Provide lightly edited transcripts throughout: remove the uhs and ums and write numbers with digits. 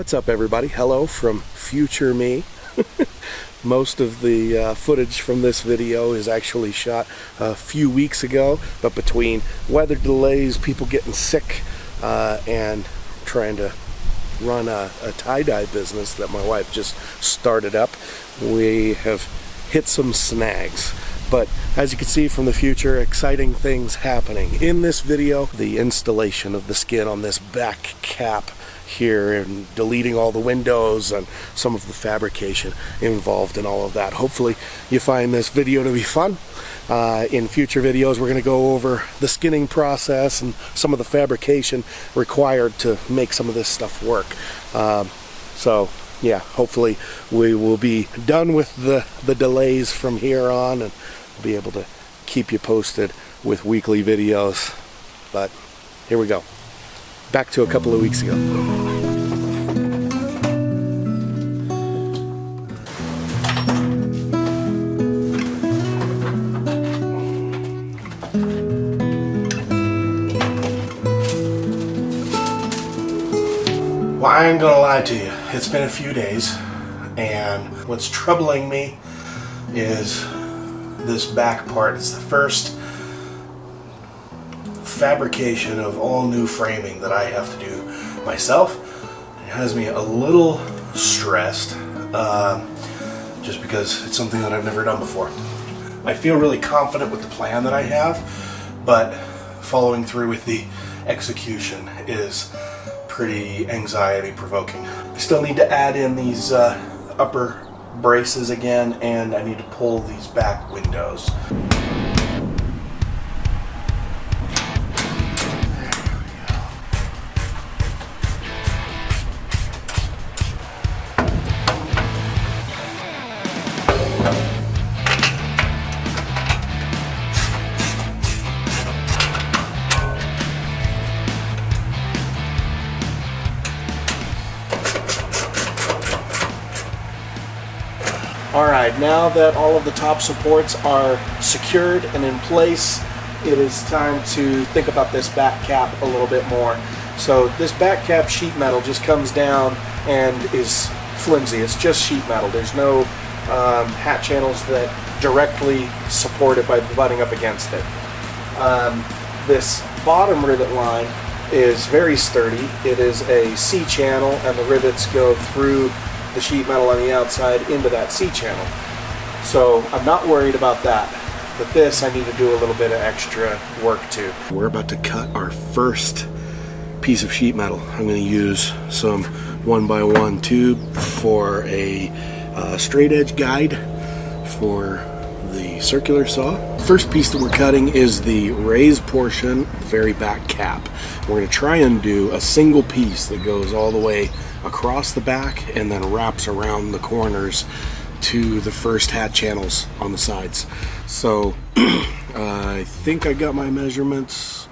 What's up, everybody? Hello from future me. Most of the footage from this video is actually shot a few weeks ago, but between weather delays, people getting sick, and trying to run a tie-dye business that my wife just started up, we have hit some snags. But as you can see from the future, exciting things happening. In this video, the installation of the skin on this back cap here and deleting all the windows and some of the fabrication involved in all of that. Hopefully you find this video to be fun. In future videos we're going to go over the skinning process and some of the fabrication required to make some of this stuff work. So yeah, hopefully we will be done with the delays from here on and be able to keep you posted with weekly videos. But here we go. Back to a couple of weeks ago. Well, I ain't gonna lie to you. It's been a few days, and what's troubling me is this back part. It's the first fabrication of all new framing that I have to do myself. It has me a little stressed, just because it's something that I've never done before. I feel really confident with the plan that I have, but following through with the execution is pretty anxiety provoking. I still need to add in these upper braces again, and I need to pull these back windows. Alright, now that all of the top supports are secured and in place, it is time to think about this back cap a little bit more. So this back cap sheet metal just comes down and is flimsy. It's just sheet metal. There's no hat channels that directly support it by butting up against it. This bottom rivet line is very sturdy. It is a C channel, and the rivets go through the sheet metal on the outside into that C channel. So I'm not worried about that. But this I need to do a little bit of extra work to. We're about to cut our first piece of sheet metal. I'm going to use some 1x1 tube for a straight edge guide for the circular saw. First piece that we're cutting is the raised portion, very back cap. We're going to try and do a single piece that goes all the way across the back and then wraps around the corners to the first hat channels on the sides. So I think I got my measurements.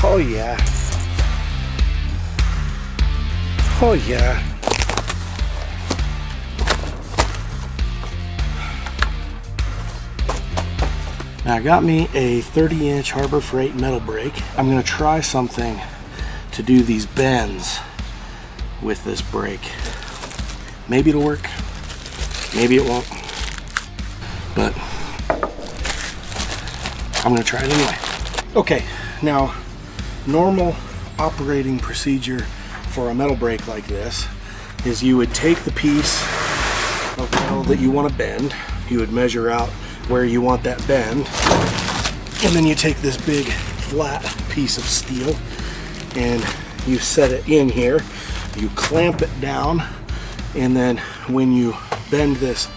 Oh yeah. Oh yeah. Now I got me a 30-inch Harbor Freight metal brake. I'm going to try something to do these bends with this brake. Maybe it'll work. Maybe it won't. But I'm going to try it anyway. Okay, now normal operating procedure for a metal brake like this is you would take the piece of metal that you want to bend, you would measure out where you want that bend, and then you take this big flat piece of steel and you set it in here, you clamp it down, and then when you bend this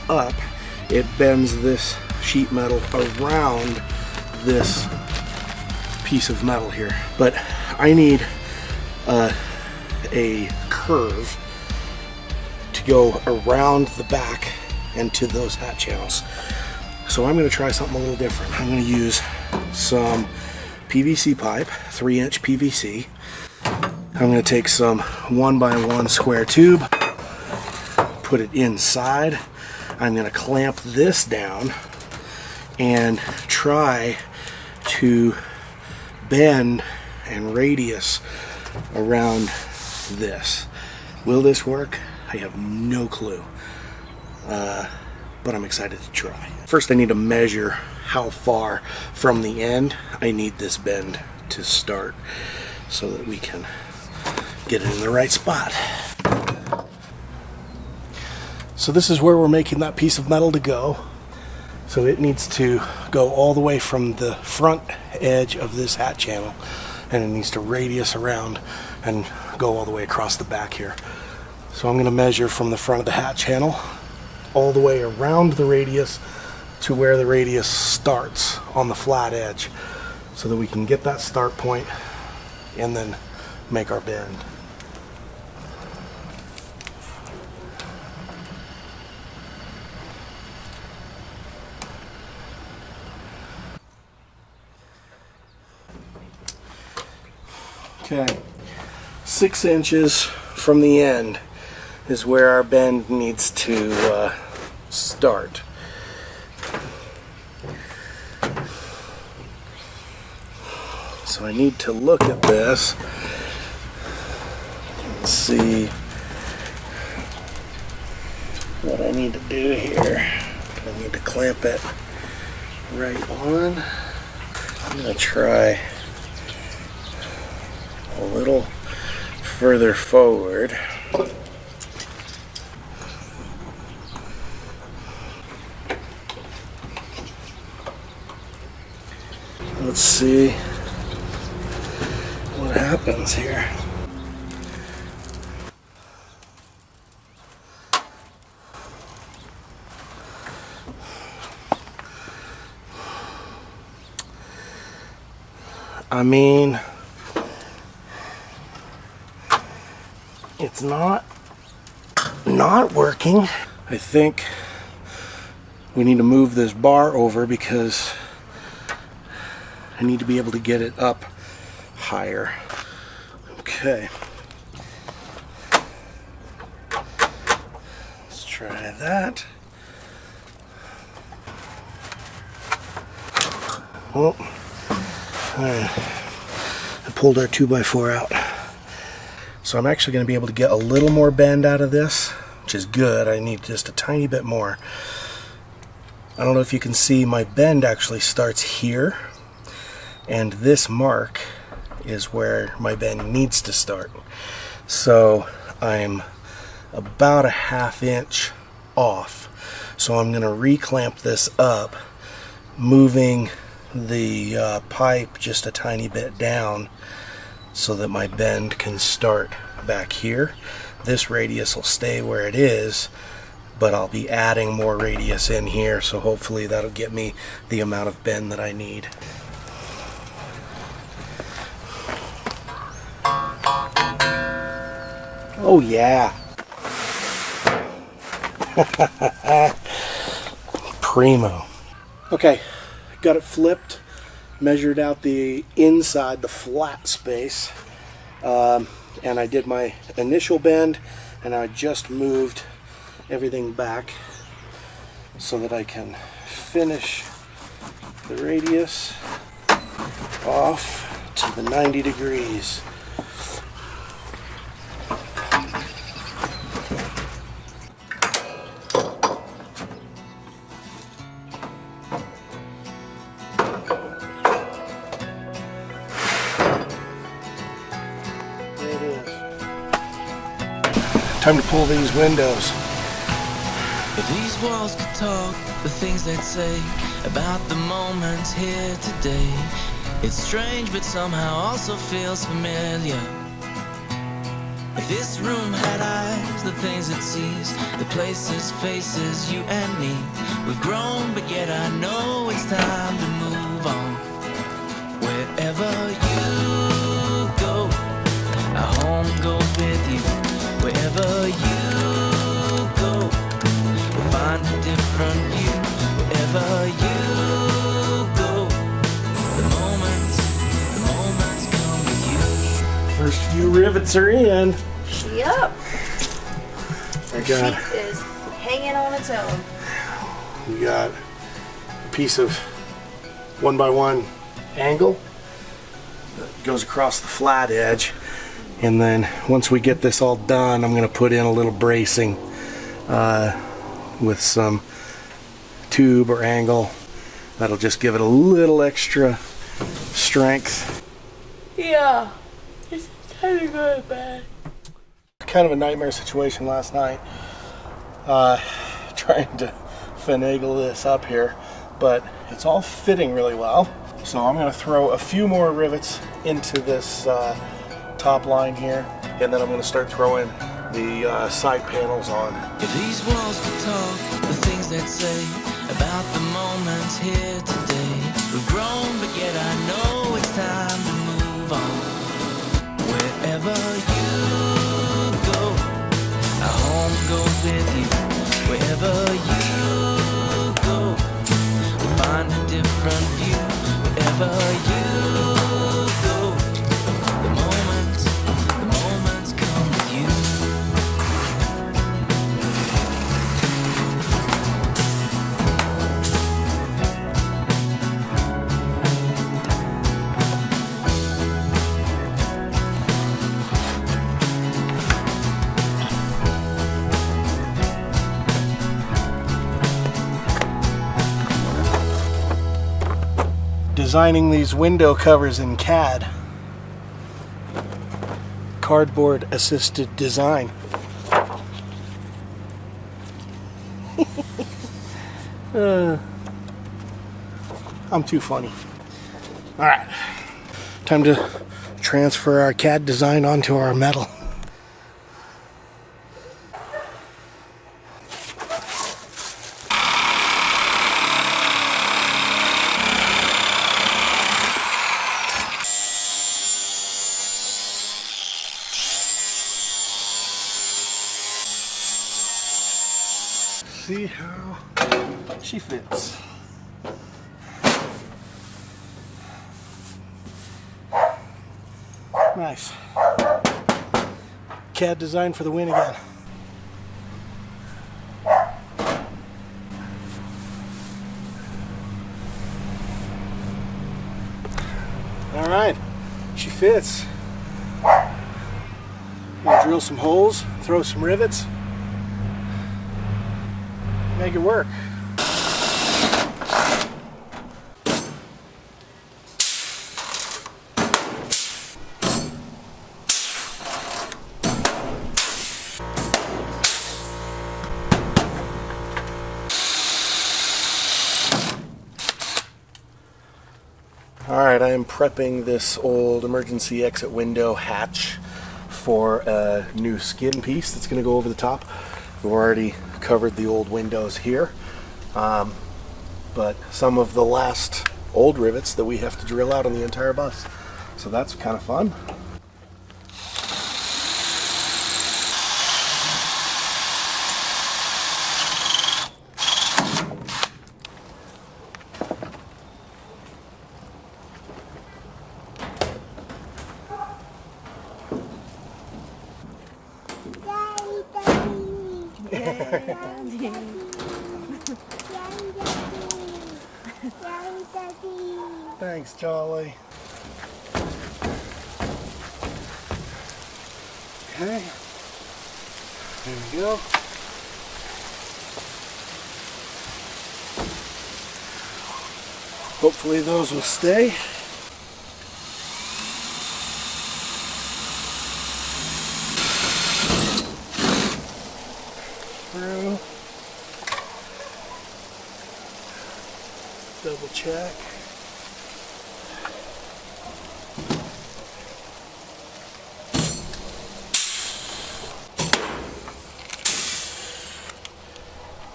up, it bends this sheet metal around this piece of metal here. But I need a curve to go around the back and to those hat channels. So I'm going to try something a little different. I'm going to use some PVC pipe, 3-inch PVC. I'm going to take some 1x1 square tube, put it inside. I'm going to clamp this down and try to bend and radius around this. Will this work? I have no clue, but I'm excited to try. First I need to measure how far from the end I need this bend to start so that we can get it in the right spot. So this is where we're making that piece of metal to go. So it needs to go all the way from the front edge of this hat channel, and it needs to radius around and go all the way across the back here. So I'm going to measure from the front of the hat channel all the way around the radius to where the radius starts on the flat edge, so that we can get that start point and then make our bend. Okay, 6 inches from the end is where our bend needs to start. So I need to look at this and see what I need to do here. I need to clamp it right on. I'm going to try a little further forward. Let's see what happens here. I mean, it's not working. I think we need to move this bar over because I need to be able to get it up higher. Okay. Let's try that. Oh, alright. I pulled our 2x4 out. So I'm actually going to be able to get a little more bend out of this, which is good. I need just a tiny bit more. I don't know if you can see, my bend actually starts here, and this mark is where my bend needs to start. So I'm about a 1/2 inch off. So I'm going to reclamp this up, moving the pipe just a tiny bit down so that my bend can start back here. This radius will stay where it is, but I'll be adding more radius in here, so hopefully that'll get me the amount of bend that I need. Oh yeah. Primo. Okay, got it flipped, measured out the inside, the flat space, and I did my initial bend, and I just moved everything back so that I can finish the radius off to the 90 degrees. Time to pull these windows. If these walls could talk, the things they'd say about the moments here today, it's strange but somehow also feels familiar. If this room had eyes, the things it sees, the places, faces, you and me, we've grown but yet I know it's time to move on. Wherever you go, our home goes with you. Wherever you rivets are in. Yep. I got, Sheet is hanging on its own. we got a piece of 1x1 angle that goes across the flat edge, and then once we get this all done, I'm going to put in a little bracing with some tube or angle that'll just give it a little extra strength. Yeah, it's kind of good, man. Kind of a nightmare situation last night, trying to finagle this up here, but it's all fitting really well. So I'm going to throw a few more rivets into this top line here, and then I'm going to start throwing the side panels on. If these walls could talk, the things they'd say about the moments here today. We've grown, but yet I know it's time to move on. Wherever you go, our home goes with you. Wherever you go, we'll find a different view. Wherever you go, the moments come with you. Designing these window covers in CAD. Cardboard assisted design. I'm too funny. All right, time to transfer our CAD design onto our metal. See how she fits. Nice. CAD design for the win again. All right, she fits. We'll drill some holes, throw some rivets, make it work. Alright, I am prepping this old emergency exit window hatch for a new skin piece that's going to go over the top. We've already covered the old windows here, but some of the last old rivets that we have to drill out on the entire bus. So that's kind of fun. Thanks, Charlie. Okay, there we go. Hopefully those will stay. Through. Double check.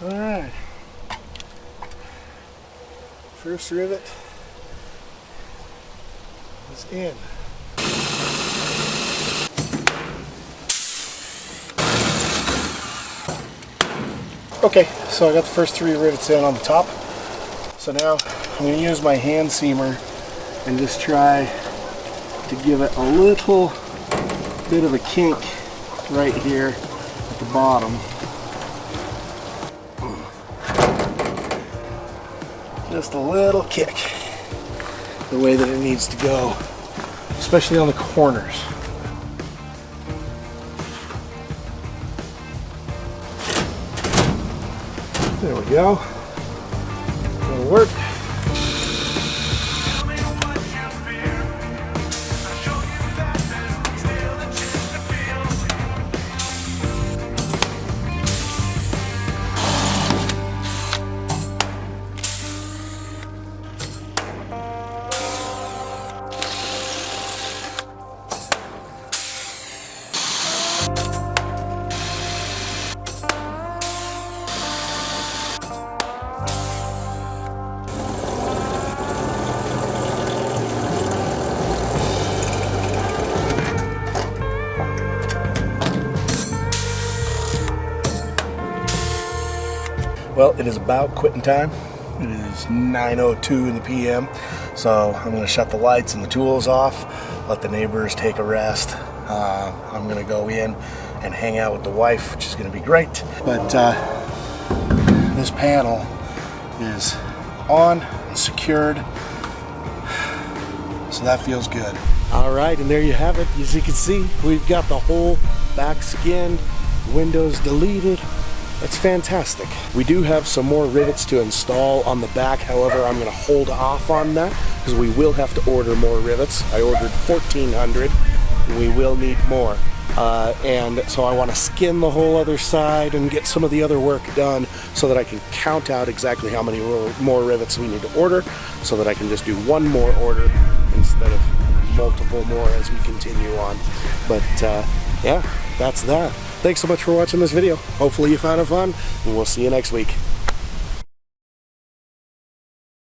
All right. First rivet is in. Okay, so I got the first 3 rivets in on the top. So now I'm going to use my hand seamer and just try to give it a little bit of a kink right here at the bottom. Just a little kick the way that it needs to go, especially on the corners. There we go. That'll work. Well, it is about quitting time. It is 9:02 in the p.m. So I'm going to shut the lights and the tools off, let the neighbors take a rest. I'm going to go in and hang out with the wife, which is going to be great. But this panel is on and secured, so that feels good. All right, and there you have it. As you can see, we've got the whole back skinned, windows deleted. It's fantastic. We do have some more rivets to install on the back. However, I'm going to hold off on that because we will have to order more rivets. I ordered 1,400. We will need more. And so I want to skin the whole other side and get some of the other work done so that I can count out exactly how many more rivets we need to order, so that I can just do one more order instead of multiple more as we continue on. But yeah, that's that. Thanks so much for watching this video. Hopefully you found it fun, and we'll see you next week.